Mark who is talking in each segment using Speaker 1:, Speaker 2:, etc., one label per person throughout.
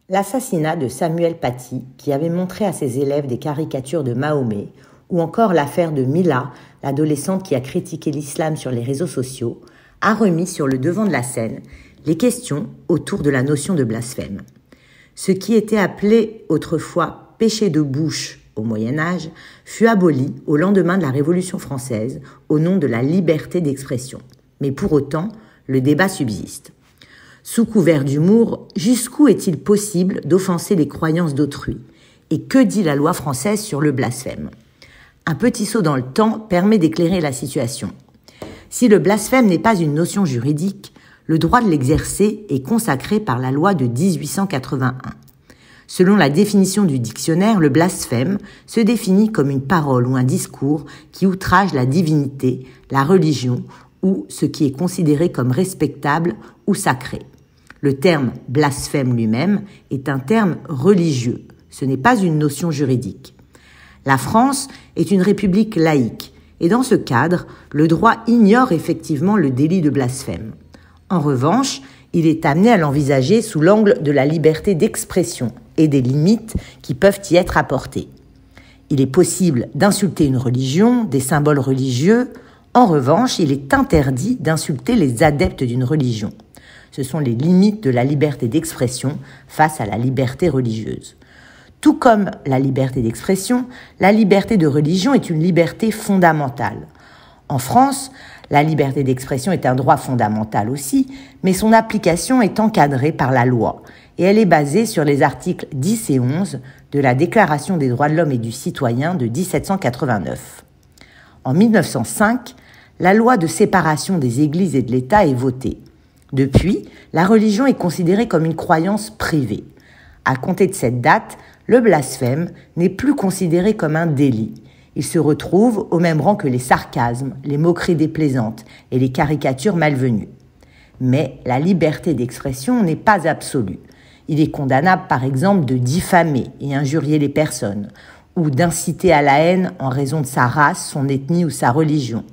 Speaker 1: L'assassinat de Samuel Paty, qui avait montré à ses élèves des caricatures de Mahomet, ou encore l'affaire de Mila, l'adolescente qui a critiqué l'islam sur les réseaux sociaux, a remis sur le devant de la scène les questions autour de la notion de blasphème. Ce qui était appelé autrefois péché de bouche au Moyen-Âge fut aboli au lendemain de la Révolution française au nom de la liberté d'expression. Mais pour autant, le débat subsiste. Sous couvert d'humour, jusqu'où est-il possible d'offenser les croyances d'autrui? Et que dit la loi française sur le blasphème? Un petit saut dans le temps permet d'éclairer la situation. Si le blasphème n'est pas une notion juridique, le droit de l'exercer est consacré par la loi de 1881. Selon la définition du dictionnaire, le blasphème se définit comme une parole ou un discours qui outrage la divinité, la religion ou ce qui est considéré comme respectable ou sacré. Le terme blasphème lui-même est un terme religieux, ce n'est pas une notion juridique. La France est une république laïque et dans ce cadre, le droit ignore effectivement le délit de blasphème. En revanche, il est amené à l'envisager sous l'angle de la liberté d'expression et des limites qui peuvent y être apportées. Il est possible d'insulter une religion, des symboles religieux. En revanche, il est interdit d'insulter les adeptes d'une religion. Ce sont les limites de la liberté d'expression face à la liberté religieuse. Tout comme la liberté d'expression, la liberté de religion est une liberté fondamentale. En France, la liberté d'expression est un droit fondamental aussi, mais son application est encadrée par la loi et elle est basée sur les articles 10 et 11 de la Déclaration des droits de l'homme et du citoyen de 1789. En 1905, la loi de séparation des églises et de l'État est votée. Depuis, la religion est considérée comme une croyance privée. À compter de cette date, le blasphème n'est plus considéré comme un délit. Il se retrouve au même rang que les sarcasmes, les moqueries déplaisantes et les caricatures malvenues. Mais la liberté d'expression n'est pas absolue. Il est condamnable par exemple de diffamer et injurier les personnes, ou d'inciter à la haine en raison de sa race, son ethnie ou sa religion,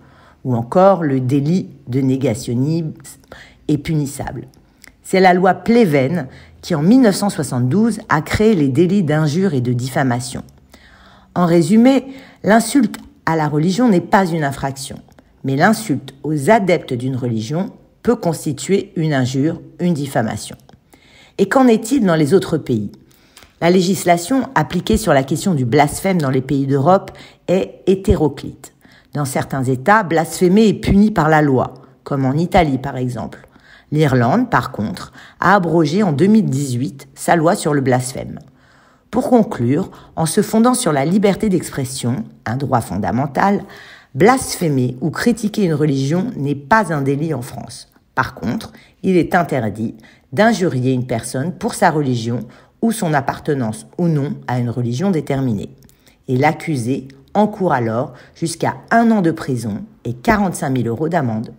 Speaker 1: ou encore le délit de négationnisme est punissable. C'est la loi Pleven qui, en 1972, a créé les délits d'injure et de diffamation. En résumé, l'insulte à la religion n'est pas une infraction, mais l'insulte aux adeptes d'une religion peut constituer une injure, une diffamation. Et qu'en est-il dans les autres pays? La législation appliquée sur la question du blasphème dans les pays d'Europe est hétéroclite. Dans certains États, blasphémer est puni par la loi, comme en Italie par exemple. L'Irlande, par contre, a abrogé en 2018 sa loi sur le blasphème. Pour conclure, en se fondant sur la liberté d'expression, un droit fondamental, blasphémer ou critiquer une religion n'est pas un délit en France. Par contre, il est interdit d'injurier une personne pour sa religion ou son appartenance ou non à une religion déterminée. Et l'accusé encourt alors jusqu'à 1 an de prison et 45 000 € d'amende.